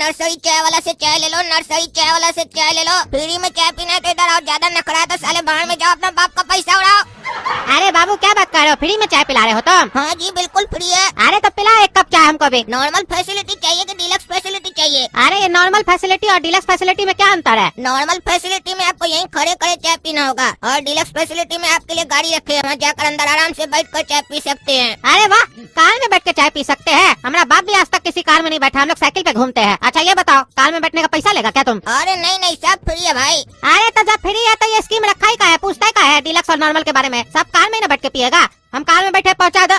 Nursery चाय वाला से चाय ले लो, नर्सरी चाय वाला से चाय ले लो। फ्री में चाय पीना है तो इधर आओ, ज्यादा नखरा है तो साले बाहर में जाओ, अपना बाप का पैसा उड़ाओ। अरे बाबू क्या बात कर रहे हो, फ्री में चाय पिला रहे हो तुम? हाँ जी बिल्कुल फ्री है। अरे तो पिलाओ एक कप चाय हमको भी। नॉर्मल फैसिलिटी चाहिए कि डीलक्स फैसिलिटी चाहिए? अरे ये नॉर्मल फैसिलिटी और डीलक्स फैसिलिटी में क्या अंतर है? नॉर्मल फैसिलिटी में आपको यहीं खड़े खड़े चाय पीना होगा और डीलक्स फैसिलिटी में आपके लिए गाड़ी रखे है, वहाँ जाकर अंदर आराम से बैठ कर चाय पी सकते हैं। अरे वाह, कार में बैठ के चाय पी सकते हैं। हमारा बाप भी आज तक किसी कार में नहीं बैठा, हम लोग साइकिल पे घूमते हैं। अच्छा ये बताओ, कार में बैठने का पैसा लेगा क्या तुम? अरे नहीं नहीं, सब फ्री है भाई। अरे तो जब फ्री है तो ये स्कीम रखा ही का है, पूछता ही का है डीलक्स और नॉर्मल के बारे में? सब कार में ही ना बैठ के पिएगा, हम कार में बैठे पहुँचा दो।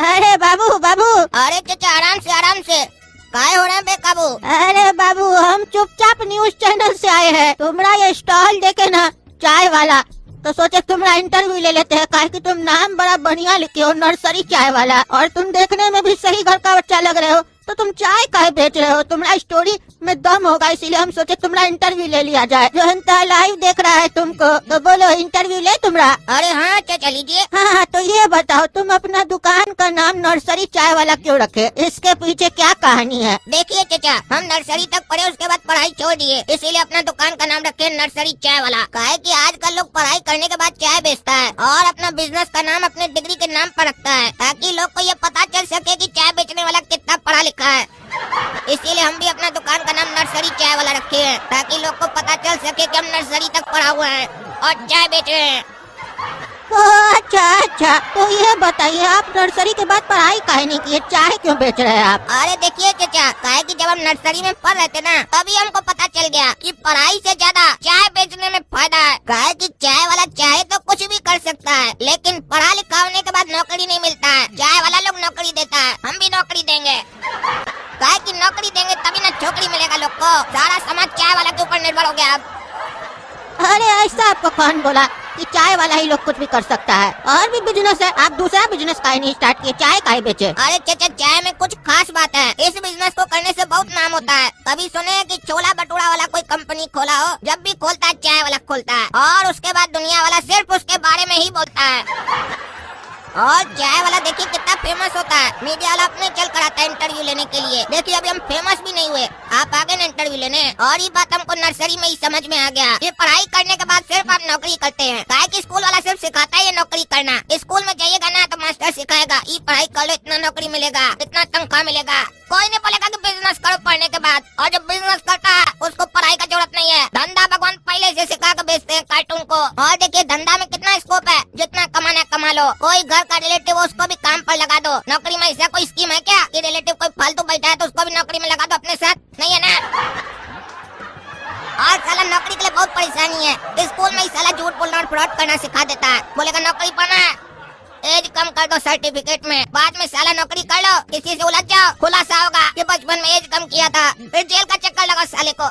अरे बाबू बाबू, अरे चाचा आराम से आराम से, काहे हो रहे हैं बेकाबू? अरे बाबू हम चुपचाप न्यूज चैनल से आए हैं। तुम्हारा ये स्टॉल देखे ना चाय वाला, तो सोचे तुम्हारा इंटरव्यू ले लेते हैं, काहे कि तुम नाम बड़ा बढ़िया लिखे हो, नर्सरी चाय वाला, और तुम देखने में भी सही घर का बच्चा लग रहे हो, तो तुम चाय काहे बेच रहे हो? तुम्हारा स्टोरी में दम होगा, इसीलिए हम सोचे तुम्हारा इंटरव्यू ले लिया जाए। जनता लाइव देख रहा है तुमको, तो बोलो इंटरव्यू ले तुम्हारा। अरे हाँ चाचा लीजिए। हाँ तो ये बताओ, तुम अपना दुकान का नाम नर्सरी चाय वाला क्यों रखे? इसके पीछे क्या कहानी है? देखिए चाचा, हम नर्सरी तक पढ़े, उसके बाद पढ़ाई छोड़ दिए, इसीलिए अपना दुकान का नाम रखे नर्सरी चाय वाला। काहे कि आजकल लोग पढ़ाई करने के बाद चाय बेचता है और अपना बिजनेस का नाम अपने डिग्री के नाम पर रखता है, ताकि लोग को ये पता चल सके कि चाय बेचने वाला कितना पढ़ा लिखा है। इसीलिए हम भी अपना दुकान का नाम नर्सरी चाय वाला रखे हैं, ताकि लोग को पता चल सके कि हम नर्सरी तक पढ़ा हुआ है और चाय बेच रहे हैं। अच्छा अच्छा, तो ये बताइए आप नर्सरी के बाद पढ़ाई काहे नहीं किए, चाय क्यों बेच रहे हैं आप? अरे देखिए चाचा, काहे कि जब हम नर्सरी में पढ़ रहे थे ना, तभी हमको पता चल गया कि पढ़ाई से ज्यादा चाय बेचने में फायदा है। काहे कि चाय वाला चाहे तो कुछ भी कर सकता है, लेकिन पढ़ा लिखा होने के बाद नौकरी नहीं मिलता है। चाय वाला लोग नौकरी देता है, हम भी नौकरी देंगे। काहे कि नौकरी देंगे तभी ना छोकरी मिलेगा लोग को। सारा समाज चाय वाला के ऊपर निर्भर हो गया अब। अरे ऐसा आपको कौन बोला कि चाय वाला ही लोग कुछ भी कर सकता है? और भी बिजनेस है, आप दूसरा बिजनेस काहे नहीं स्टार्ट किए, चाय काहे बेचे? अरे चाचा, चाय में कुछ खास बात है, इस बिजनेस को करने से बहुत नाम होता है। कभी सुने हैं कि छोला भटूरा वाला कोई कंपनी खोला हो? जब भी खोलता है चाय वाला खोलता है, और उसके बाद दुनिया वाला सिर्फ उसके बारे में ही बोलता है। और चाय वाला देखिए कितना फेमस होता है, मीडिया वाला अपने चल कर आता है इंटरव्यू लेने के लिए। देखिए अभी हम फेमस भी नहीं हुए, आप आगे ना इंटरव्यू लेने। और ये बात हमको नर्सरी में ही समझ में आ गया, ये पढ़ाई करने के बाद सिर्फ आप नौकरी करते हैं। काहे कि स्कूल वाला सिर्फ सिखाता है ये नौकरी करना। स्कूल में जाइएगा ना तो मास्टर सिखाएगा, ये पढ़ाई कर लो, इतना नौकरी मिलेगा, इतना तनख्वाह मिलेगा। कोई नहीं बोलेगा कि बिजनेस करो पढ़ने के बाद। और जो बिजनेस करता है उसको पढ़ाई का जरूरत नहीं है, धंधा भगवान पहले से सिखा कर बेचते हैं कार्टून को। और देखिए धंधा में कितना स्कोप है, जितना कमाना कमा लो। कोई घर का रिलेटिव उसको भी काम पर लगा दो। नौकरी में ऐसा कोई स्कीम है क्या कि रिलेटिव कोई फालतू बैठा है तो उसको भी नौकरी में लगा दो अपने साथ? नहीं है ना। और साला नौकरी के लिए बहुत परेशानी है, स्कूल में ही साला झूठ बोलना और फ्रॉड करना सिखा देता है। बोलेगा नौकरी पाना है, एज कम कर दो सर्टिफिकेट में, बाद में साला नौकरी कर लो, किसी से उलझ जाओ, खुलासा होगा कि बचपन में एज कम किया था, फिर जेल का चक्कर लगा साले को।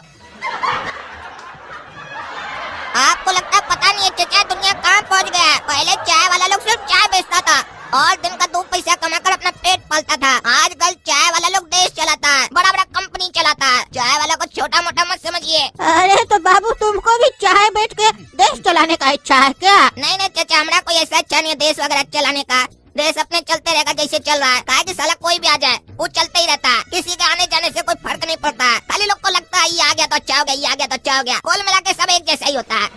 आपको लगता है पता नहीं है चाचा दुनिया कहाँ पहुँच गया है। पहले चाय वाला लोग सिर्फ चाय बेचता था और दिन का 2 पैसा कमाकर अपना पेट पालता था। आजकल चाय वाला लोग देश चलाता है, बड़ा बड़ा कंपनी चलाता है। चाय वाला को छोटा मोटा मत समझिए। अरे तो बाबू तुमको भी चाय बेच के देश चलाने का इच्छा है क्या? नहीं नहीं चाचा, हमारा कोई ऐसा इच्छा नहीं है देश वगैरह चलाने का। देश अपने चलते रहेगा जैसे चल रहा है। काहे कि साला कोई भी आ जाए वो चलते ही रहता है, किसी के आने जाने से कोई फर्क नहीं पड़ता है। खाली लोग को लगता है ये आ गया तो अच्छा हो गया, ये आ गया तो अच्छा हो गया। कुल मिला के सब एक जैसा ही होता है।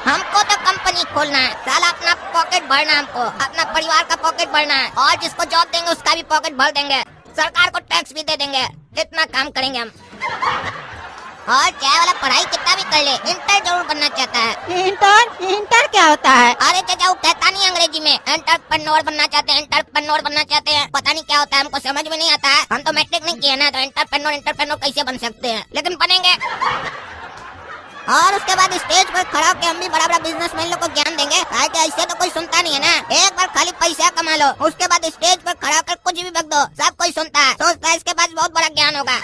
हमको तो कंपनी खोलना है, साला अपना पॉकेट भरना, हमको अपना परिवार का पॉकेट भरना है, और जिसको जॉब देंगे उसका भी पॉकेट भर देंगे, सरकार को टैक्स भी दे देंगे। इतना काम करेंगे हम। और चाय वाला पढ़ाई कितना भी कर ले, इंटर जरूर बनना चाहता है। इंटर क्या होता है? अरे चाचा वो कहता नहीं अंग्रेजी में, एंटरप्रेन्योर बनना चाहते हैं, एंटरप्रेन्योर बनना चाहते हैं। पता नहीं क्या होता है, हमको समझ में नहीं आता है। हम तो मैट्रिक नहीं किए ना, तो एंटरप्रेन्योर कैसे बन सकते हैं, लेकिन बनेंगे। और उसके बाद स्टेज पर खड़ा होकर हम भी बड़ा बड़ा बिजनेसमैन लोग को ज्ञान देंगे। ऐसे तो कोई सुनता नहीं है ना। एक बार खाली पैसा कमा लो, उसके बाद स्टेज पर खड़ा होकर कुछ भी बक दो, सब कोई सुनता है, सोचता है इसके पास बहुत बड़ा ज्ञान होगा।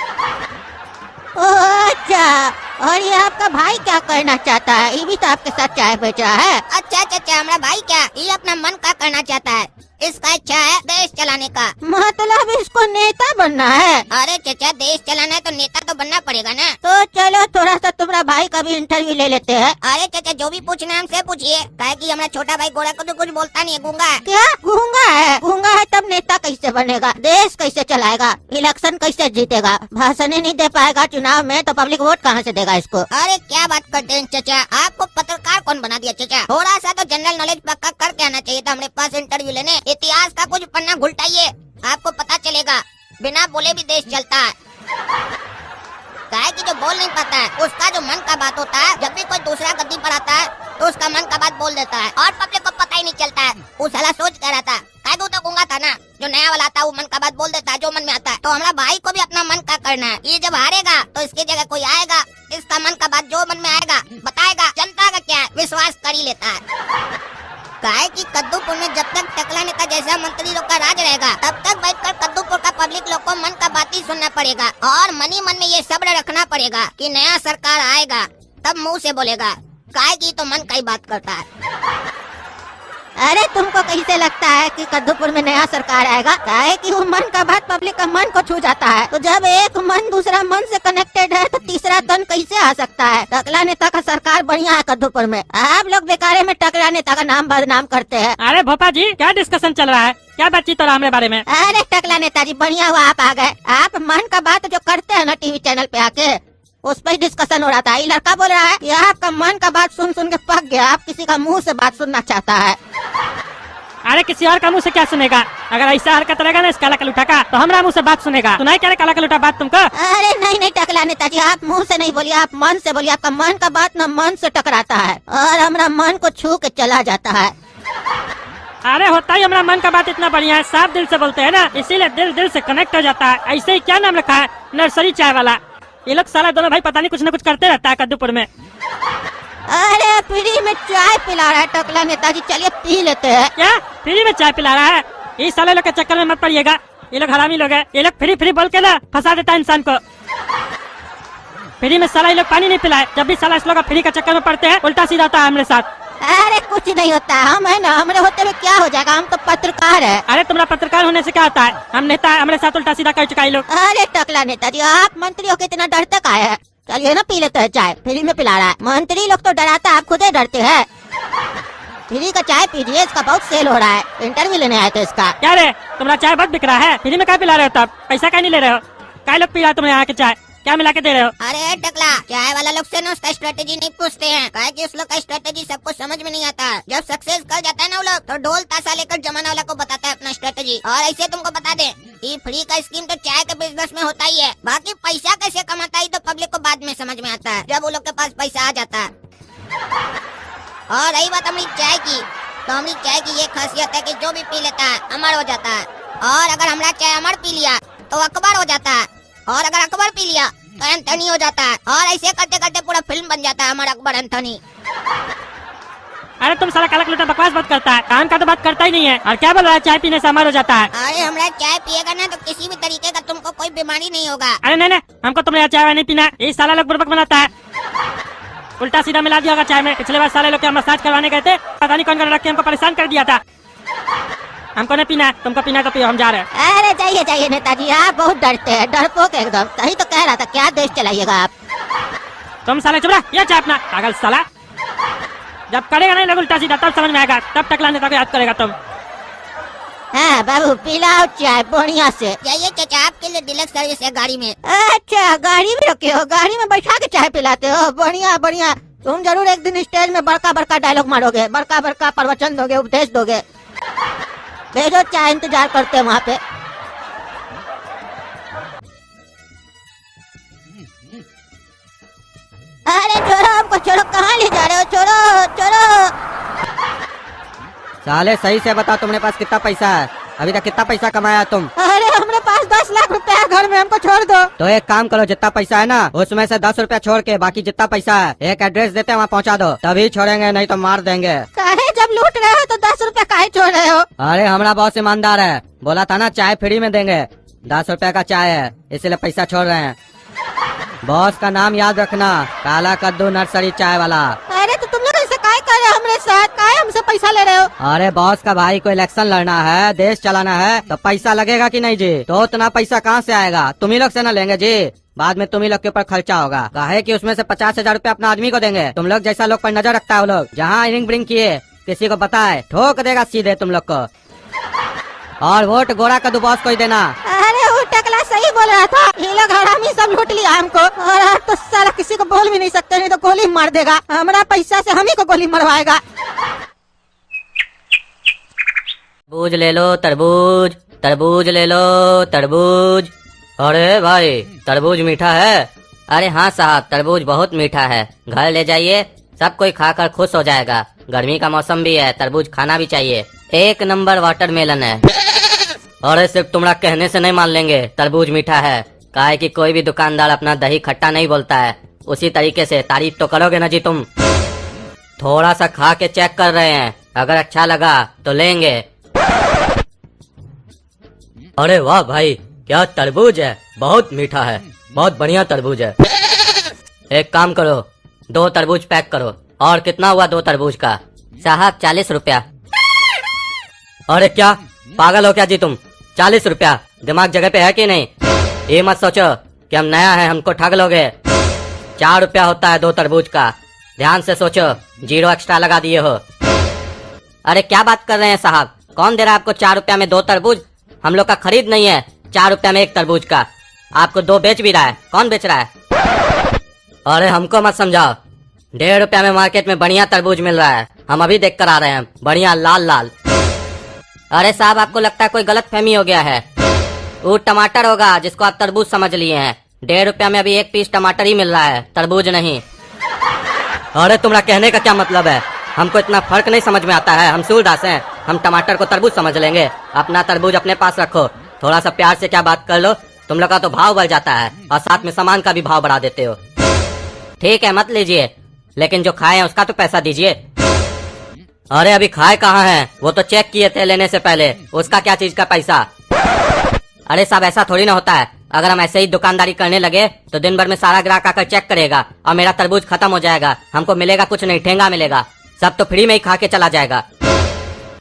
अच्छा, और ये आपका भाई क्या करना चाहता है? ये भी तो आपके साथ चाय बेच रहा है। अच्छा चाचा, हमारा भाई क्या, ये अपना मन का करना चाहता है। इसका इच्छा है देश चलाने का। मतलब इसको नेता बनना है? अरे चचा, देश चलाना है तो नेता तो बनना पड़ेगा ना। तो चलो थोड़ा सा तुम्हारा भाई का भी इंटरव्यू ले लेते हैं। अरे चचा, जो भी पूछना है हमसे पूछिए, काहे कि हमारा छोटा भाई गोरा को तो कुछ बोलता नहीं है, गूंगा है। क्या गूंगा है? गूंगा है तब नेता कैसे बनेगा? देश कैसे चलाएगा? इलेक्शन कैसे जीतेगा? भाषण ही नहीं दे पाएगा चुनाव में तो पब्लिक वोट कहाँ से देगा इसको? अरे क्या बात करते हैं चचा, आपको पत्रकार कौन बना दिया चचा? थोड़ा सा तो जनरल नॉलेज पक्का करके आना चाहिए था हमारे पास इंटरव्यू लेने। इतिहास का कुछ पन्ना घुलटाइए, आपको पता चलेगा बिना बोले भी देश चलता है। काहे कि जो बोल नहीं पाता है उसका जो मन का बात होता है, जब भी कोई दूसरा गद्दी पर आता है तो उसका मन का बात बोल देता है और पब्लिक को पता ही नहीं चलता है। वो साला सोच कह रहा था, काहे कि वो तो गूंगा था ना, जो नया वाला आता है वो मन का बात बोल देता है जो मन में आता है। तो हमारा भाई को भी अपना मन का करना है। ये जब हारेगा तो इसकी जगह कोई आएगा, इसका मन का बात जो मन में आएगा बताएगा। जनता का क्या है, विश्वास कर ही लेता है। काहे कि कद्दूपुर में जब तक टकला नेता जैसा मंत्री लोग का राज रहेगा तब तक बैठकर कद्दूपुर का पब्लिक लोग को मन का बात ही सुनना पड़ेगा और मन ही मन में ये सब्र रखना पड़ेगा कि नया सरकार आएगा तब मुंह से बोलेगा। काहे कि तो मन का ही बात करता है। अरे तुमको कैसे लगता है कि कद्दूपुर में नया सरकार आएगा? काहे कि वो मन का बात पब्लिक का मन को छू जाता है। तो जब एक मन दूसरा मन से कनेक्टेड है तो तीसरा तन कैसे आ सकता है? टकला नेता का सरकार बढ़िया है कद्दूपुर में। आप लोग बेकारे में टकला नेता का नाम बदनाम करते हैं। अरे भोपा जी, क्या डिस्कशन चल रहा है? क्या बातचीत हो रहा है हमारे बारे में? अरे टकला नेताजी, बढ़िया हुआ आप आ गए। आप मन का बात जो करते हैं ना टीवी चैनल पे आके, उस पर डिस्कशन हो रहा था। ये लड़का बोल रहा है कि आपका मन का बात सुन सुन के पक गया, आप किसी का मुंह से बात सुनना चाहता है। अरे किसी और का मुंह से क्या सुनेगा? अगर ऐसा हरकत रहेगा ना इस काला कलूटा का तो हमारा मुंह से बात सुनेगा। सुनाई क्या रे काला कलूटा बात तुमको? अरे नहीं नहीं टकला नेताजी, आप मुंह से नहीं बोलिए, आप मन से बोलिए। आपका मन का बात ना मन से टकराता है और हमारा मन को छू के चला जाता है। अरे होता ही हमारा मन का बात इतना बढ़िया है, साफ दिल से बोलते हैं ना, इसीलिए दिल दिल से कनेक्ट हो जाता है। ऐसे ही क्या नाम रखा है? नर्सरी चाय वाला। ये लोग साला दोनों भाई पता नहीं कुछ न कुछ करते रहता है कद्दूपुर में। अरे फ्री में चाय पिला रहा है टकला नेताजी, चलिए पी लेते हैं। क्या फ्री में चाय पिला रहा है? इस साले लोग के चक्कर में मत पड़िएगा, ये लोग हरामी लोग हैं। ये लोग फ्री फ्री बोल के ना फंसा देता है इंसान को। फ्री में साला ये लोग पानी नहीं पिलाए, जब भी साला इस लोग का फ्री का चक्कर में पड़ते हैं उल्टा सीधा होता है हमारे साथ। अरे कुछ नहीं होता, हम है ना, हमारे होते हुए क्या हो जाएगा? हम तो पत्रकार है। अरे तुम्हारा पत्रकार होने से क्या होता है? हम नेता है, हमारे साथ उल्टा सीधा कर चुका है लोग। अरे टकला नेताजी, आप मंत्री होके इतना डरते काहे है? चलिए ना पी लेते हैं चाय, फ्री में पिला रहा है। मंत्री लोग तो डराता, आप खुद ही डरते हैं। फ्री का चाय पीजिए, इसका बहुत सेल हो रहा है। इंटरव्यू लेने आए थे इसका। क्या रे, तुम्हारा चाय बहुत बिक रहा है, फ्री में क्या पिला रहे हो? तब पैसा क्या नहीं ले रहे हो? क्या लोग पी रहा है तुम्हें यहाँ के चाय? क्या मिला के दे रहे हो? अरे टकला, चाय वाला लोग से ना उसका स्ट्रेटेजी नहीं पूछते हैं, काहे कि उस लोग का स्ट्रेटेजी सबको समझ में नहीं आता। जब सक्सेस कर जाता है ना वो लोग तो ढोल ताशा लेकर जमाना वाला को बताता है अपना स्ट्रेटेजी। और ऐसे तुमको बता दे, ये फ्री का स्कीम तो चाय के बिजनेस में होता ही है, बाकी पैसा कैसे कमाता है तो पब्लिक को बाद में समझ में आता है, जब वो लोग के पास पैसा आ जाता है। और रही बात हमारी चाय की, तो हमारी चाय की ये खासियत है कि जो भी पी लेता है अमर हो जाता है। और अगर हमारा चाय अमर पी लिया तो अकबर हो जाता है, और अगर अकबर पी लिया तो एंथनी हो जाता है, और ऐसे करते करते पूरा फिल्म बन जाता है हमारा अकबर एंथनी। अरे तुम साला काला कलूटा बकवास बहुत करता है, काम का तो बात करता ही नहीं है। और क्या बोल रहा है चाय पीने से अमर हो जाता है? अरे हमारा चाय पिएगा ना तो किसी भी तरीके का तुमको कोई बीमारी नहीं होगा। अरे नहीं नहीं, हमको तुम्हारे चाय नहीं पीना, ये साला लोग बुड़बक बनाता है, उल्टा सीधा मिला दिया होगा चाय में। पिछले बार साले लोग क्या मसाज करवाने गए थे, पता नहीं कौन कर रख के हमको परेशान कर दिया था। हमको नहीं पीना, तुमको पीना तो पियो, हम जा रहे हैं। अरे जाइए जाइए नेताजी, आप बहुत डरते हैं, डरपोक एकदम। सही तो कह रहा था, क्या देश चलाइएगा आप? तुम साले चुप रहा, ये चाय अपना पागल साला। जब करेगा नहीं लोग उल्टा सीधा तब समझ में आएगा, तब टकला नेता को याद करेगा तुम। हाँ बाबू, पिलाओ चाय बढ़िया से। जाइए चाचा, आपके लिए डिलक्स सर्विस है गाड़ी में। अच्छा, गाड़ी में रखे हो? गाड़ी में बैठा के चाय पिलाते हो? बढ़िया बढ़िया। तुम जरूर एक दिन स्टेज में बड़का बड़का डायलॉग मारोगे, बड़का बड़का प्रवचन दोगे, उपदेश दोगे। भेजो चाय, इंतजार करते हैं वहाँ पे। अरे छोड़ो हमको, छोड़ो, कहाँ ले जा रहे हो? छोड़ो छोड़ो। साले सही से बता, तुमने पास कितना पैसा है? अभी तक कितना पैसा कमाया तुम? अरे हमारे पास 10 लाख रुपया घर में, हमको छोड़ दो। तो एक काम करो, जितना पैसा है ना उसमें से 10 रुपया छोड़ के बाकी जितना पैसा है एक एड्रेस देते हैं वहाँ पहुँचा दो, तभी छोड़ेंगे, नहीं तो मार देंगे। काहे जब लूट रहे हो तो 10 रुपया काहे छोड़ रहे हो? अरे हमारा बॉस ईमानदार है, बोला था ना चाय फ्री में देंगे। 10 रुपया का चाय है इसलिए पैसा छोड़ रहे हैं। बॉस का नाम याद रखना, काला कद्दू नर्सरी चाय वाला। अरे तो तुम लोग ऐसे काहे कर रहे हो? हमरे सर काय हमसे पैसा ले रहे हो? अरे बॉस का भाई को इलेक्शन लड़ना है, देश चलाना है, तो पैसा लगेगा कि नहीं जी? तो उतना पैसा कहाँ से आएगा? तुम ही लोग से न लेंगे जी। बाद में तुम ही लोग के ऊपर खर्चा होगा। काहे कि उसमें से 50,000 रूपया अपना आदमी को देंगे। तुम लोग जैसा लोग पर नजर रखता है वो लोग, जहाँ रिंग ब्रिंग किए किसी को बताए ठोक देगा सीधे तुम लोग को। और वोट गोरा कद्दू बॉस को ही देना। अरे वो टकला सही बोल रहा था, ये लोग हरामी सब लूट लिया हमको। और आज तो साला किसी को बोल भी नहीं सकते, नहीं तो गोली मार देगा। हमारा पैसा से हम ही को गोली मरवाएगा। तरबूज ले लो तरबूज, तरबूज ले लो तरबूज। अरे भाई तरबूज मीठा है? अरे हाँ साहब तरबूज बहुत मीठा है, घर ले जाइए, सब कोई खाकर खुश हो जाएगा। गर्मी का मौसम भी है, तरबूज खाना भी चाहिए। एक नंबर वाटरमेलन है। अरे सिर्फ तुम्हारा कहने से नहीं मान लेंगे तरबूज मीठा है। काहे कि कोई भी दुकानदार अपना दही खट्टा नहीं बोलता है। उसी तरीके से तारीफ तो करोगे ना जी तुम। थोड़ा सा खा के चेक कर रहे हैं, अगर अच्छा लगा तो लेंगे। अरे वाह भाई क्या तरबूज है, बहुत मीठा है, बहुत बढ़िया तरबूज है। एक काम करो 2 तरबूज पैक करो। और कितना हुआ 2 तरबूज का? साहब 40 रुपया। अरे क्या पागल हो क्या जी तुम? 40 रुपया दिमाग जगह पे है कि नहीं? ये मत सोचो कि हम नया है हमको ठग लोगे। 4 रुपया होता है 2 तरबूज का, ध्यान से सोचो, 0 एक्स्ट्रा लगा दिए हो। अरे क्या बात कर रहे हैं साहब, कौन दे रहा है आपको 4 रुपया में 2 तरबूज? हम लोग का खरीद नहीं है 4 रुपया में 1 तरबूज का। आपको 2 बेच भी रहा है, कौन बेच रहा है? अरे हमको मत समझाओ, 1.5 रुपया में मार्केट में बढ़िया तरबूज मिल रहा है, हम अभी देख कर आ रहे हैं, बढ़िया लाल लाल। अरे साहब आपको लगता है कोई गलत फहमी हो गया है, वो टमाटर होगा जिसको आप तरबूज समझ लिए हैं। 1.5 रुपया में अभी 1 पीस टमाटर ही मिल रहा है, तरबूज नहीं। अरे तुम्हारा कहने का क्या मतलब है? हमको इतना फर्क नहीं समझ में आता है, हम सूरदास हैं, हम टमाटर को तरबूज समझ लेंगे। अपना तरबूज अपने पास रखो, थोड़ा सा प्यार से क्या बात कर लो। तुम लोग का तो भाव बढ़ जाता है और साथ में सामान का भी भाव बढ़ा देते हो। ठीक है मत लीजिए, लेकिन जो खाए हैं उसका तो पैसा दीजिए। अरे अभी खाए कहाँ हैं, वो तो चेक किए थे लेने से पहले, उसका क्या चीज का पैसा? अरे साहब ऐसा थोड़ी ना होता है, अगर हम ऐसे ही दुकानदारी करने लगे तो दिन भर में सारा ग्राहक आकर चेक करेगा और मेरा तरबूज खत्म हो जाएगा, हमको मिलेगा कुछ नहीं, ठेंगा मिलेगा, सब तो फ्री में ही खा के चला जाएगा।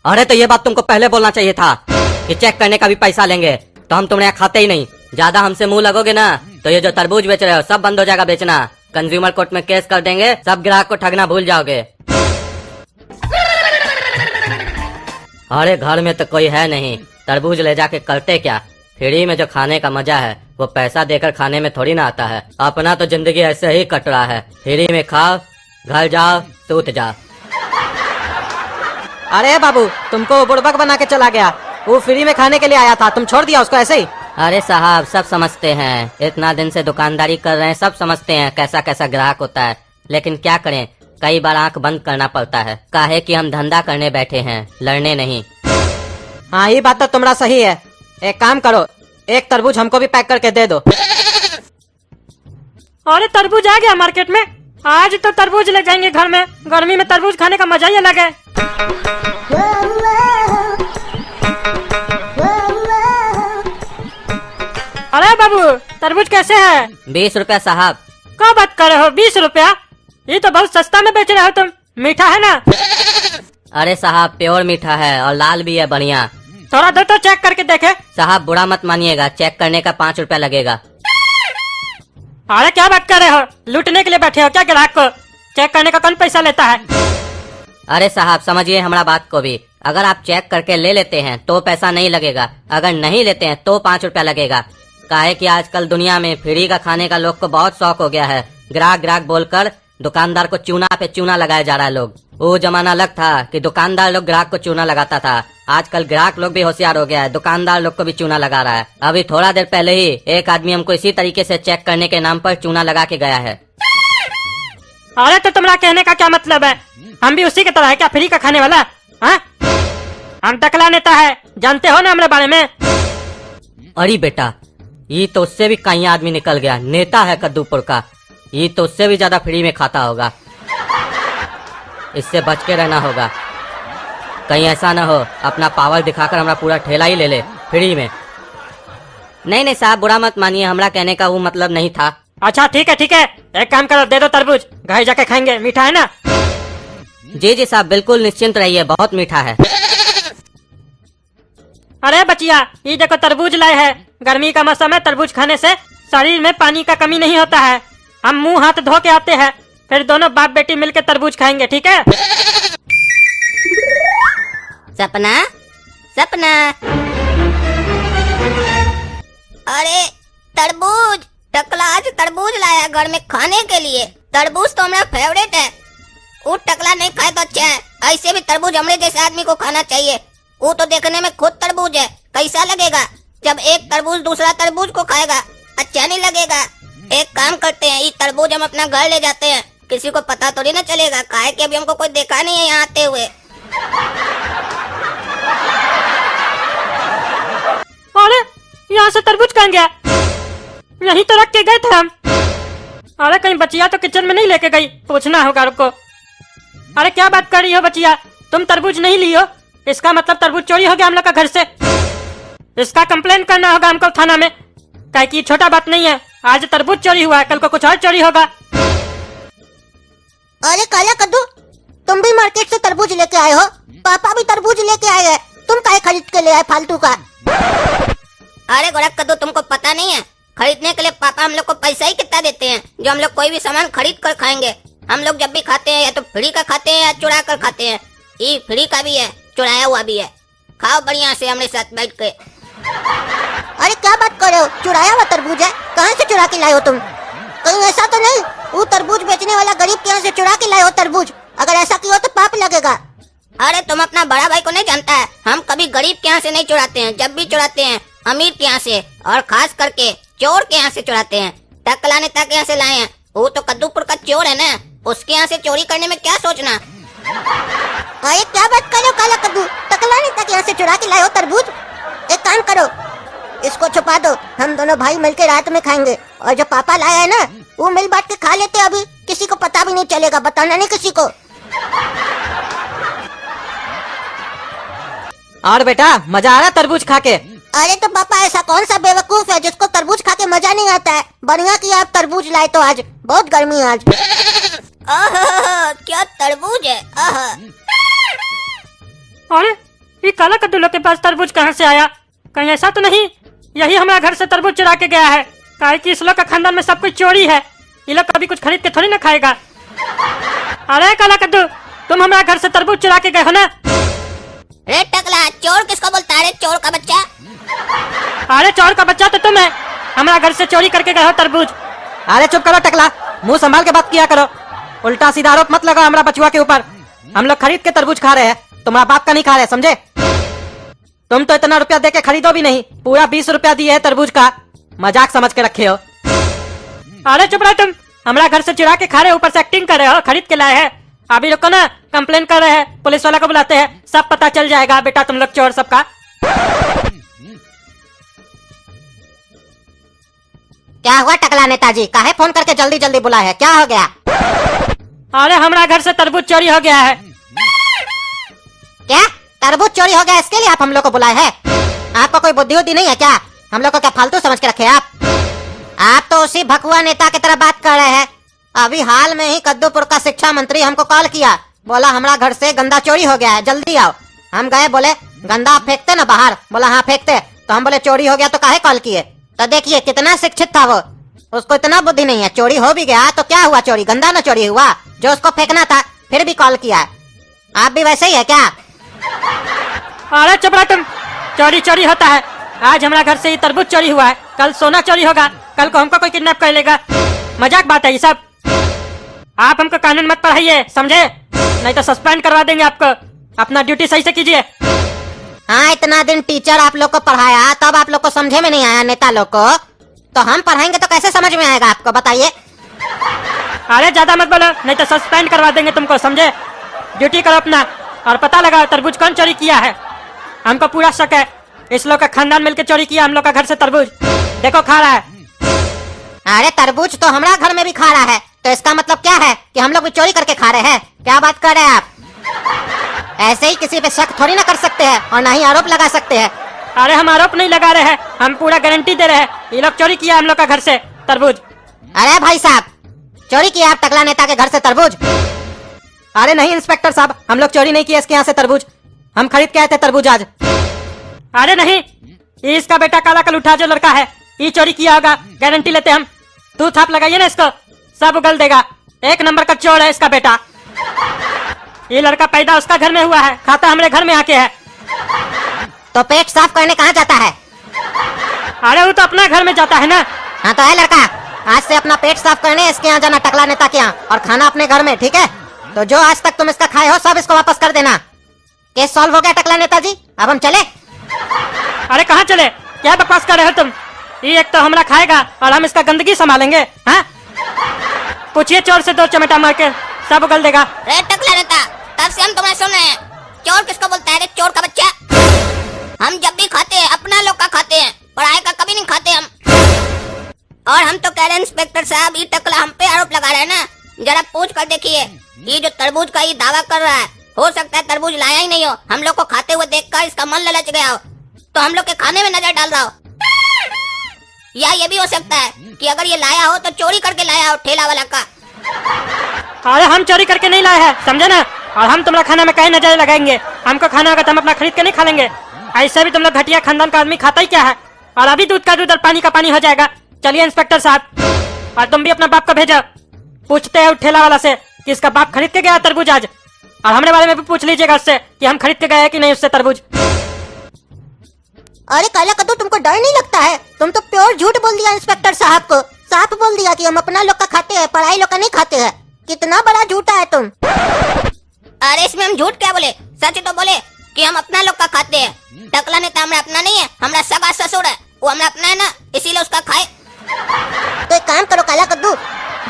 अरे तो ये बात तुमको पहले बोलना चाहिए था कि चेक करने का भी पैसा लेंगे, तो हम तुम्हारे यहाँ खाते ही नहीं। ज्यादा हमसे मुंह लगोगे ना तो ये जो तरबूज बेच रहे हो सब बंद हो जाएगा बेचना, कंज्यूमर कोर्ट में केस कर देंगे, सब ग्राहक को ठगना भूल जाओगे। अरे घर में तो कोई है नहीं, तरबूज ले जाके करते क्या? फ्री में जो खाने का मजा है वो पैसा देकर खाने में थोड़ी ना आता है। अपना तो जिंदगी ऐसे ही कट रहा है, फ्री में खाओ, घर जाओ, सूत जाओ। अरे बाबू तुमको बुड़बक बना के चला गया, वो फ्री में खाने के लिए आया था, तुम छोड़ दिया उसको ऐसे ही? अरे साहब सब समझते हैं, इतना दिन से दुकानदारी कर रहे हैं, सब समझते हैं कैसा कैसा ग्राहक होता है, लेकिन क्या करें, कई बार आंख बंद करना पड़ता है। काहे कि हम धंधा करने बैठे हैं, लड़ने नहीं। हाँ ये बात तो तुम्हारा सही है। एक काम करो, 1 तरबूज हमको भी पैक करके दे दो। अरे तरबूज आ गया मार्केट में, आज तो तरबूज ले जाएंगे घर में, गर्मी में तरबूज खाने का मजा ही अलग है। अरे बाबू तरबूज कैसे है? 20 रुपया साहब। क्या बात कर रहे हो, 20 रुपया? ये तो बहुत सस्ता में बेच रहे हो तुम, मीठा है ना? अरे साहब प्योर मीठा है और लाल भी है बढ़िया। थोड़ा दो तो चेक करके देखे। साहब बुरा मत मानिएगा, चेक करने का 5 रुपया लगेगा। अरे क्या बात कर रहे हो, लूटने के लिए बैठे हो क्या ग्राहक को? चेक करने का कौन पैसा लेता है? अरे साहब समझिए हमारा बात को भी, अगर आप चेक करके ले लेते हैं तो पैसा नहीं लगेगा, अगर नहीं लेते हैं तो 5 रुपया लगेगा। काहे कि आजकल दुनिया में फ्री का खाने का लोग को बहुत शौक हो गया है, ग्राहक ग्राहक बोलकर दुकानदार को चूना पे चूना लगाया जा रहा है लोग। वो जमाना अलग था कि दुकानदार लोग ग्राहक को चूना लगाता था, आजकल ग्राहक लोग भी होशियार हो गया है, दुकानदार लोग को भी चूना लगा रहा है। अभी थोड़ा देर पहले ही एक आदमी हमको इसी तरीके से चेक करने के नाम पर चूना लगा के गया है। अरे तो तुम्हारा कहने का क्या मतलब है, हम भी उसी की तरह है क्या, फ्री का खाने वाला? हाँ? हम टकला नेता है, जानते हो ना हमारे बारे में? अरे बेटा ये तो उससे भी कहीं आदमी निकल गया, नेता है कद्दूपुर का, ये तो उससे भी ज्यादा फ्री में खाता होगा। इससे बच के रहना होगा, कहीं ऐसा ना हो अपना पावर दिखाकर हमारा पूरा ठेला ही ले ले फ्री में। नहीं नहीं साहब बुरा मत मानिए, हमारा कहने का वो मतलब नहीं था। अच्छा ठीक है, एक काम करो, दे दो तरबूज, घर जाके खाएंगे, मीठा है ना? जी जी साहब, बिल्कुल निश्चिंत रहिए, बहुत मीठा है। अरे बचिया, ये देखो तरबूज लाए हैं। गर्मी का मौसम है, तरबूज खाने से शरीर में पानी का कमी नहीं होता है। हम मुंह हाथ धो के आते हैं, फिर दोनों बाप बेटी मिलकर तरबूज खाएंगे, ठीक है? सपना, सपना। अरे तरबूज, टकला आज तरबूज लाया घर में खाने के लिए। तरबूज तो हमारा फेवरेट है। वो टकला नहीं खाए तो अच्छा है। ऐसे भी तरबूज हमरे जैसे आदमी को खाना चाहिए। वो तो देखने में खुद तरबूज है, कैसा लगेगा जब एक तरबूज दूसरा तरबूज को खाएगा? अच्छा नहीं लगेगा। एक काम करते हैं, ये तरबूज हम अपना घर ले जाते हैं, किसी को पता थोड़ी ना चलेगा, काहे कि अभी हमको कोई देखा नहीं है यहाँ आते हुए। अरे यहाँ से तरबूज कहाँ गया? यहीं तो रख के गए थे हम। अरे कहीं बचिया तो किचन में नहीं लेके गई, पूछना होगा रुको। अरे क्या बात कर रही हो बचिया, तुम तरबूज नहीं ली हो? इसका मतलब तरबूज चोरी हो गया हम लोग का घर से। इसका कंप्लेन करना होगा हमको थाना में, काहे कि छोटा बात नहीं है। आज तरबूज चोरी हुआ है, कल को कुछ और चोरी होगा। अरे काला कद्दू, तुम भी मार्केट से तरबूज लेके आए हो? पापा भी तरबूज लेके आए हैं, तुम काहे खरीद के ले आए फालतू का? अरे गोरख कद्दू, तुमको पता नहीं है, खरीदने के लिए पापा हम लोग को पैसा ही कितना देते हैं जो हम लोग कोई भी सामान खरीद कर खाएंगे। हम लोग जब भी खाते हैं या तो फ्री का खाते हैं या चुरा कर खाते हैं। ये फ्री का भी है, चुराया हुआ भी है। खाओ बढ़िया से हमारे साथ बैठ के। अरे क्या बात कर रहे हो? चुराया हुआ तरबूज है? कहाँ से चुरा के लाए हो तुम? कहीं ऐसा तो नहीं वो तरबूज बेचने वाला गरीब के यहाँ से चुरा के लाए हो तरबूज? अगर ऐसा किया तो पाप लगेगा। अरे तुम अपना बड़ा भाई को नहीं जानता है? हम कभी गरीब के यहाँ से नहीं चुराते हैं, जब भी चुराते हैं अमीर के यहाँ से, और खास करके चोर के यहाँ से चुराते हैं। टकला नेता के यहाँ से लाए हैं, वो तो कद्दूपुर का चोर है ना, उसके यहाँ से चोरी करने में क्या सोचना। अरे क्या बात कर रहे हो काला कद्दू? टकला नेता के यहाँ से चुरा के लाए हो तरबूज? एक काम करो, इसको छुपा दो, हम दोनों भाई मिलकर रात में खाएंगे। और जो पापा लाया है ना, वो मिल बांट के खा लेते, अभी किसी को पता भी नहीं चलेगा, बताना नहीं किसी को। और बेटा, मजा आ रहा तरबूज खा के? अरे तो पापा, ऐसा कौन सा बेवकूफ है जिसको तरबूज खा के मजा नहीं आता है? बढ़िया किया आप तरबूज लाए तो, आज बहुत गर्मी है आज। क्या तरबूज है। अरे ये काला कद्दू लोग के पास तरबूज कहाँ से आया? कहीं ऐसा तो नहीं यही हमारा घर से तरबूज चुरा के गया है? काहे कि इस लोग का खानदान में सब कुछ चोरी है, ये लोग कभी कुछ खरीद के थोड़ी ना खाएगा। अरे काला कद्दू, तुम हमारा घर से तरबूज चुरा के गए हो ना? रे टकला, चोर किसको बोलता है? चोर का बच्चा। अरे चोर का बच्चा तो तुम है, हमारा घर से चोरी करके गए हो तरबूज। अरे चुप करो टकला, मुंह संभाल के बात किया करो। उल्टा सीधा आरोप मत लगाओ हमारा बचुआ के ऊपर। हम लोग खरीद के तरबूज खा रहे हैं, तुम्हारा बाप का नहीं खा रहे, समझे? तुम तो इतना रुपया दे के खरीदो भी नहीं, पूरा 20 रुपया दिए है तरबूज का, मजाक समझ के रखे हो। अरे चुप रहो तुम, हमारा घर से चुरा के खा रहे हो, ऊपर से एक्टिंग कर रहे हो, खरीद के लाए हैं। अभी लोग को ना कंप्लेन कर रहे हैं, पुलिस वाला को बुलाते हैं, सब पता चल जाएगा बेटा तुम लोग चोर सबका। क्या हुआ टकला नेताजी, काहे फोन करके जल्दी जल्दी बुलाए है, क्या हो गया? अरे हमारा घर से तरबूज चोरी हो गया है। क्या तरबूज चोरी हो गया, इसके लिए आप हम लोग को बुलाए हैं? आपको कोई बुद्धि उद्धि नहीं है क्या? हम लोग को क्या फालतू समझ के रखे हैं आप? आप तो उसी भकुआ नेता की तरह बात कर रहे हैं। अभी हाल में ही कद्दूपुर का शिक्षा मंत्री हमको कॉल किया, बोला हमारा घर से गंदा चोरी हो गया है, जल्दी आओ। हम गए, बोले गंदा आप फेंकते ना बाहर? बोला हाँ फेंकते। तो हम बोले चोरी हो गया तो काहे कॉल किए? तो देखिए कितना शिक्षित था वो, उसको इतना बुद्धि नहीं है। चोरी हो भी गया तो क्या हुआ, चोरी गंदा ना चोरी हुआ, जो उसको फेंकना था फिर भी कॉल किया। आप भी वैसे ही है क्या? अरे चुप रहो तुम, चोरी चोरी होता है। आज हमारा घर से ही तरबूज चोरी हुआ है, कल सोना चोरी होगा, कल को हमको कोई किडनैप कर लेगा। मजाक बात है ये सब। आप हमको कानून मत पढ़ाइए, समझे? नहीं तो सस्पेंड करवा देंगे आपको। अपना ड्यूटी सही से कीजिए। हाँ, इतना दिन टीचर आप लोग को पढ़ाया, तब आप लोग को समझे में नहीं आया नेता लोग को, तो हम पढ़ाएंगे तो कैसे समझ में आएगा आपको, बताइए? अरे ज्यादा मत बोलो, नहीं तो सस्पेंड करवा देंगे तुमको, समझे? ड्यूटी करो अपना और पता लगाओ तरबूज कौन चोरी किया है। हमको पूरा शक है, इस लोग का खानदान मिलकर चोरी किया हम लोग का घर से तरबूज। देखो खा रहा है। अरे तरबूज तो हमारा घर में भी खा रहा है, तो इसका मतलब क्या है कि हम लोग भी चोरी करके खा रहे हैं? क्या बात कर रहे हैं आप? ऐसे ही किसी पे शक थोड़ी ना कर सकते हैं और ना ही आरोप लगा सकते हैं। अरे हम आरोप नहीं लगा रहे हैं, हम पूरा गारंटी दे रहे हैं, ये लोग चोरी किया हम लोग का घर से तरबूज। अरे भाई साहब, चोरी किया आप टकला नेता के घर से तरबूज? अरे नहीं इंस्पेक्टर साहब, हम लोग चोरी नहीं किए इसके यहाँ से तरबूज। हम खरीद के आए थे तरबूज आज। अरे नहीं, ये इसका बेटा काला कलूठा जो लड़का है, ये चोरी किया होगा, गारंटी लेते हम। तू थाप लगाइए ना इसको, सब उगल देगा। एक नंबर का चोर है इसका बेटा। ये लड़का पैदा उसका घर में हुआ है, खाता हमारे घर में आके है। तो पेट साफ करने कहाँ जाता है? अरे वो तो अपना घर में जाता है ना। हाँ तो है लड़का, आज से अपना पेट साफ करने इसके यहाँ जाना, टकला नेता के यहाँ, और खाना अपने घर में, ठीक है? तो जो आज तक तुम इसका खाए हो सब इसको वापस कर देना। केस सॉल्व हो गया टकला नेताजी, अब हम चले? अरे कहाँ चले, क्या बकवास कर रहे हो तुम? ये एक तो हमरा खाएगा और हम इसका गंदगी संभालेंगे, हाँ? पूछिए चोर से, 2 चमेटा मार के सब उगल देगा। रे टकला नेता, तब से हम तुम्हें सुन रहे हैं। चोर किसको बोलता है रे, चोर का बच्चा? हम जब भी खाते हैं अपना लोग का खाते हैं, पढ़ाई का कभी नहीं खाते हम। और हम तो कह रहे हैं इंस्पेक्टर साहब, ये टकला हम पे आरोप लगा रहे हैं ना, जरा पूछ कर देखिए। ये जो तरबूज का ये दावा कर रहा है, हो सकता है तरबूज लाया ही नहीं हो, हम लोग को खाते हुए देखकर इसका मन ललच गया हो, तो हम लोग के खाने में नजर डाल रहा हो। या ये भी हो सकता है कि अगर ये लाया हो तो चोरी करके लाया हो ठेला वाला का। अरे हम चोरी करके नहीं लाए हैं, समझे ना? और हम तुम्हारा खाना में कहीं नजर लगाएंगे? हमको खाना होगा तो हम अपना खरीद के नहीं खा लेंगे। ऐसे भी तुम लोग घटिया खानदान का आदमी खाता ही क्या है। और अभी दूध का दूध और पानी का पानी हो जाएगा। चलिए इंस्पेक्टर साहब, और तुम भी अपना बाप को भेजो, पूछते हैं ठेला वाला से कि इसका बाप खरीद के गया तरबूज आज। और हमारे बारे में भी पूछ लीजिएगा उससे कि हम खरीद के गए कि नहीं उससे तरबूज। अरे काला कद्दू, तुमको डर नहीं लगता है? तुम तो प्योर झूठ बोल दिया इंस्पेक्टर साहब को। साफ बोल दिया कि हम अपना लोग का खाते हैं, पढ़ाई लोग का नहीं खाते हैं। कितना बड़ा झूठा है तुम। अरे इसमें हम झूठ क्या बोले, सच तो बोले कि हम अपना लोग का खाते हैं। टकला नेता हमारा अपना नहीं है, हमारा सगा ससुर है, वो हमारा अपना है ना, इसीलिए उसका खाए। तो एक काम करो काला कद्दू,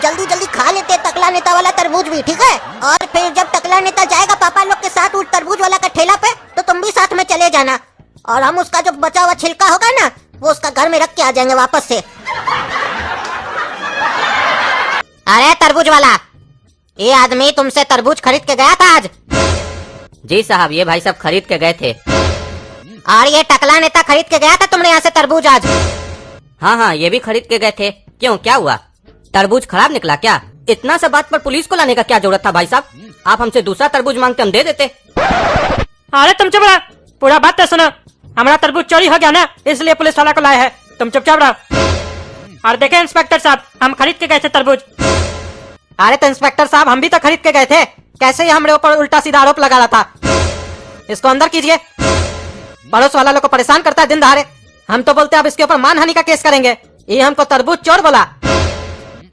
जल्दी जल्दी खा लेते हैं टकला नेता वाला तरबूज भी, ठीक है? और फिर जब टकला नेता जाएगा पापा लोग के साथ उस तरबूज वाला का ठेला पे, तो तुम भी साथ में चले जाना। और हम उसका जो बचा हुआ छिलका होगा ना, वो उसका घर में रख के आ जाएंगे वापस से। अरे तरबूज वाला, ये आदमी तुमसे तरबूज खरीद के गया था आज? जी साहब, ये भाई सब खरीद के गए थे। और ये टकला नेता खरीद के गया था तुमने यहाँ से तरबूज आज? हाँ हाँ, ये भी खरीद के गए थे। क्यों, क्या हुआ? तरबूज खराब निकला क्या? इतना सा बात पर पुलिस को लाने का क्या जरूरत था भाई साहब? आप हमसे दूसरा तरबूज मांगते, हम दे देते। अरे तुम चुप रहो, पूरा बात तो सुनो। हमारा तरबूज चोरी हो गया ना, इसलिए पुलिस वाला को लाया है। तुम चुपचाप रहो। और देखे इंस्पेक्टर साहब, हम खरीद के गए थे तरबूज। अरे तो इंस्पेक्टर साहब, हम भी तो खरीद के गए थे। कैसे ये हमारे ऊपर उल्टा सीधा आरोप लगा रहा था? इसको अंदर कीजिए। पड़ोस वाला लोग को परेशान करता है दिन दहाड़े। हम तो बोलते अब इसके ऊपर मानहानि का केस करेंगे। ये हमको तरबूज चोर बोला।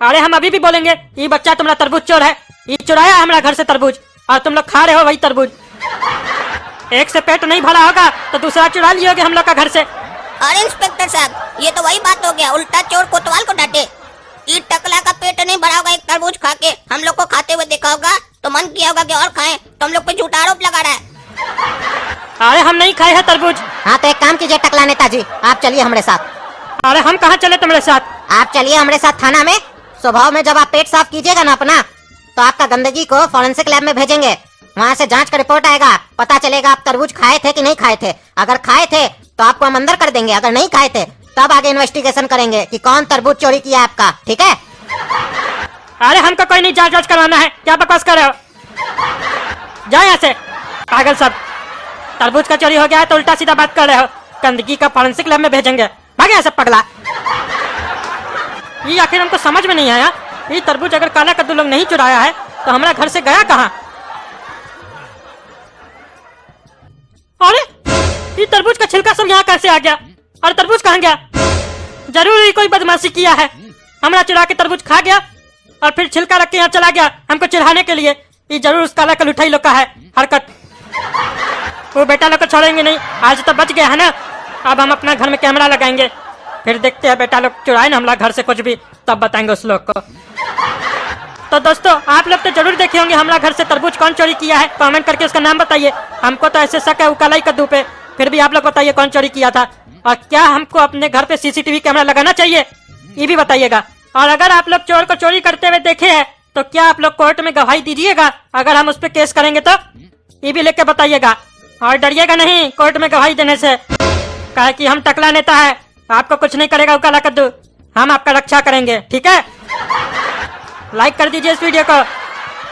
अरे हम अभी भी बोलेंगे, ये बच्चा तुम्हारा तरबूज चोर है, ये चुराया है हमारा घर से तरबूज, और तुम लोग खा रहे हो वही तरबूज। एक से पेट नहीं भरा होगा तो दूसरा चुरा लियोगे हम लोग का घर से। अरे इंस्पेक्टर साहब, ये तो वही बात हो गया, उल्टा चोर कोतवाल को डांटे। ये टकला का पेट नहीं भरा होगा एक तरबूज खा के, हम लोग को खाते हुए देखा होगा तो मन किया होगा कि और खाएं, तो हम लोग पे झूठा आरोप लगा रहा है। अरे हम नहीं खाए हैं तरबूज। हाँ तो एक काम कीजिए टकला नेताजी, आप चलिए हमारे साथ। अरे हम कहाँ चले तुम्हारे साथ? आप चलिए हमारे साथ थाना में। स्वभाव में जब आप पेट साफ कीजिएगा ना अपना, तो आपका गंदगी को फॉरेंसिक लैब में भेजेंगे। वहाँ से जांच का रिपोर्ट आएगा, पता चलेगा आप तरबूज खाए थे कि नहीं खाए थे। अगर खाए थे तो आपको हम अंदर कर देंगे, अगर नहीं खाए थे तब आगे इन्वेस्टिगेशन करेंगे कि कौन तरबूज चोरी किया आपका, ठीक है? अरे हमको कोई नहीं जांच करवाना है, क्या बकवास कर रहे हो? जाओ यहाँ से पागल सब। तरबूज का चोरी हो गया है तो उल्टा सीधा बात कर रहे हो। गंदगी का फॉरेंसिक लैब में भेजेंगे, भागे यहाँ से पगला। ये आखिर हमको समझ में नहीं आया, ये तरबूज अगर काला कद्दू लोग नहीं चुराया है तो हमारा घर से गया कहाँ? अरे ये तरबूज का छिलका सब यहाँ कैसे आ गया? और तरबूज कहाँ गया? जरूर ही कोई बदमाशी किया है, हमारा चुरा के तरबूज खा गया और फिर छिलका रख के यहाँ चला गया हमको चिढ़ाने के लिए। ये जरूर उस काला कलूठाई लोग का है हरकत। वो बेटा लोग को छोड़ेंगे नहीं, आज तो बच गया है ना। अब हम अपना घर में कैमरा लगाएंगे, फिर देखते हैं बेटा लोग चुराए ना हमारा घर से कुछ भी, तब बताएंगे उस लोग को। तो दोस्तों, आप लोग तो जरूर देखे होंगे हमारा घर से तरबूज कौन चोरी किया है। कमेंट करके उसका नाम बताइए। हमको तो ऐसे शक है वो काला कद्दू पे, फिर भी आप लोग बताइए कौन चोरी किया था। और क्या हमको अपने घर पे सीसीटीवी कैमरा लगाना चाहिए, ये भी बताइएगा। और अगर आप लोग चोर को चोरी करते हुए देखे हैं तो क्या आप लोग कोर्ट में गवाही दीजिएगा? अगर हम उस पर केस करेंगे तो ये भी लिख के बताइएगा। और डरिएगा नहीं कोर्ट में गवाही देने से, काहे कि हम टकला नेता है, आपको कुछ नहीं करेगा वो काला कद्दू, हम आपका रक्षा करेंगे, ठीक है? लाइक कर दीजिए इस वीडियो को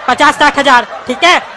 50 60 हजार, ठीक है?